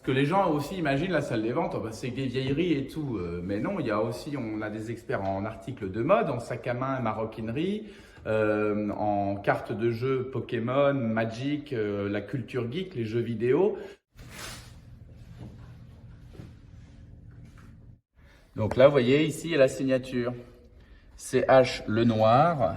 Que les gens aussi imaginent la salle des ventes, oh bah, c'est des vieilleries et tout. Mais non, il y a aussi, on a des experts en articles de mode, en sac à main et maroquinerie, en cartes de jeux Pokémon, Magic, la culture geek, les jeux vidéo. Donc là, vous voyez, ici, il y a la signature. CH Lenoir,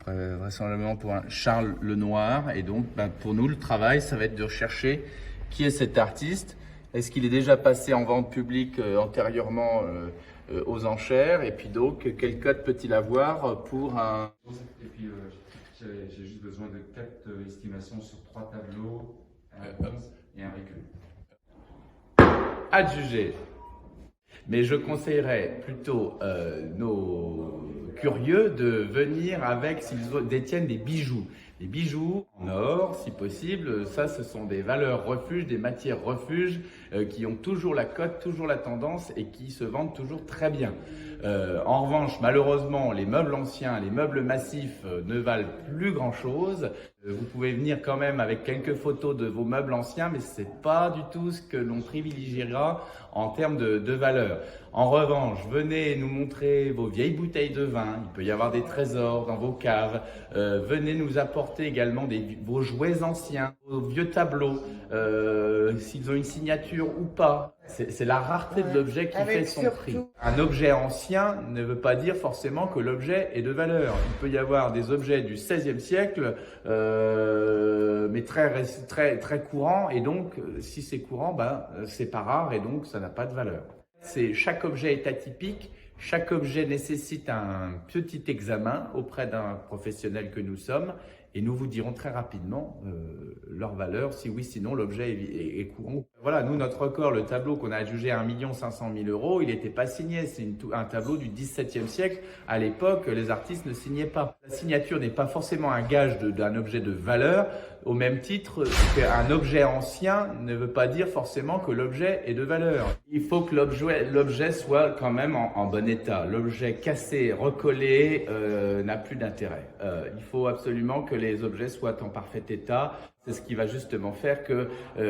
vraisemblablement pour un Charles Lenoir. Et donc, pour nous, le travail, ça va être de rechercher qui est cet artiste. Est-ce qu'il est déjà passé en vente publique antérieurement aux enchères? Et puis donc, quel code peut-il avoir pour un... Et puis, j'ai juste besoin de 4 estimations sur 3 tableaux, un réponse et un recul. Adjugé. Mais je conseillerais plutôt nos curieux de venir avec, s'ils détiennent des bijoux. Des bijoux en or, si possible. Ça, ce sont des valeurs refuges, des matières refuges qui ont toujours la cote, toujours la tendance et qui se vendent toujours très bien. En revanche, malheureusement, les meubles anciens, les meubles massifs ne valent plus grand-chose. Vous pouvez venir quand même avec quelques photos de vos meubles anciens, mais c'est pas du tout ce que l'on privilégiera en termes de valeur. En revanche, venez nous montrer vos vieilles bouteilles de vin. Il peut y avoir des trésors dans vos caves. Venez nous apporter également vos jouets anciens, vos vieux tableaux, s'ils ont une signature ou pas. C'est la rareté de l'objet qui fait son prix. Un objet ancien ne veut pas dire forcément que l'objet est de valeur. Il peut y avoir des objets du XVIe siècle, mais très courants. Et donc, si c'est courant, c'est pas rare et donc ça n'a pas de valeur. Chaque objet est atypique. Chaque objet nécessite un petit examen auprès d'un professionnel que nous sommes et nous vous dirons très rapidement leur valeur, si oui, sinon l'objet est courant. Voilà, nous, notre record, le tableau qu'on a adjugé à 1 500 000 €, il n'était pas signé. C'est un tableau du XVIIe siècle. À l'époque, les artistes ne signaient pas. La signature n'est pas forcément un gage d'un objet de valeur, au même titre qu'un objet ancien ne veut pas dire forcément que l'objet est de valeur. Il faut que l'objet soit quand même en bon état. L'objet cassé, recollé n'a plus d'intérêt. Il faut absolument que les objets soient en parfait état. C'est ce qui va justement faire que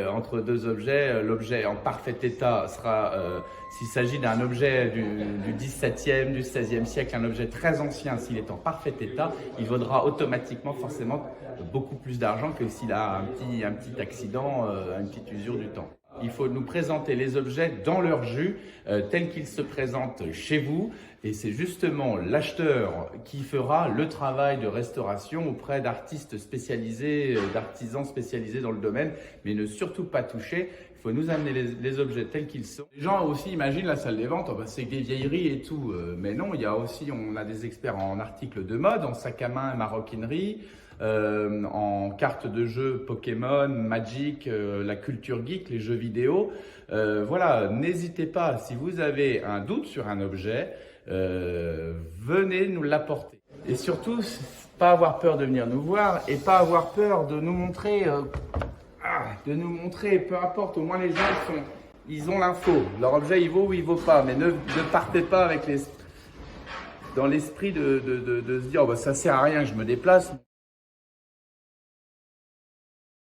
entre deux objets, l'objet en parfait état sera, s'il s'agit d'un objet du XVIIe, du XVIe siècle, un objet très ancien, s'il est en parfait état, il vaudra automatiquement forcément beaucoup plus d'argent que s'il a un petit accident, une petite usure du temps. Il faut nous présenter les objets dans leur jus, tels qu'ils se présentent chez vous. Et c'est justement l'acheteur qui fera le travail de restauration auprès d'artistes spécialisés, d'artisans spécialisés dans le domaine, mais ne surtout pas toucher. Il faut nous amener les objets tels qu'ils sont. Les gens aussi imaginent la salle des ventes, oh c'est des vieilleries et tout. Mais non, il y a aussi, on a des experts en articles de mode, en sac à main et maroquinerie, en cartes de jeux Pokémon, Magic, la culture geek, les jeux vidéo. Voilà, n'hésitez pas, si vous avez un doute sur un objet, venez nous l'apporter. Et surtout, pas avoir peur de venir nous voir et pas avoir peur de nous montrer, peu importe, au moins les gens ils ont l'info. Leur objet, il vaut ou il vaut pas, mais ne partez pas avec dans l'esprit de se dire, ça sert à rien que je me déplace.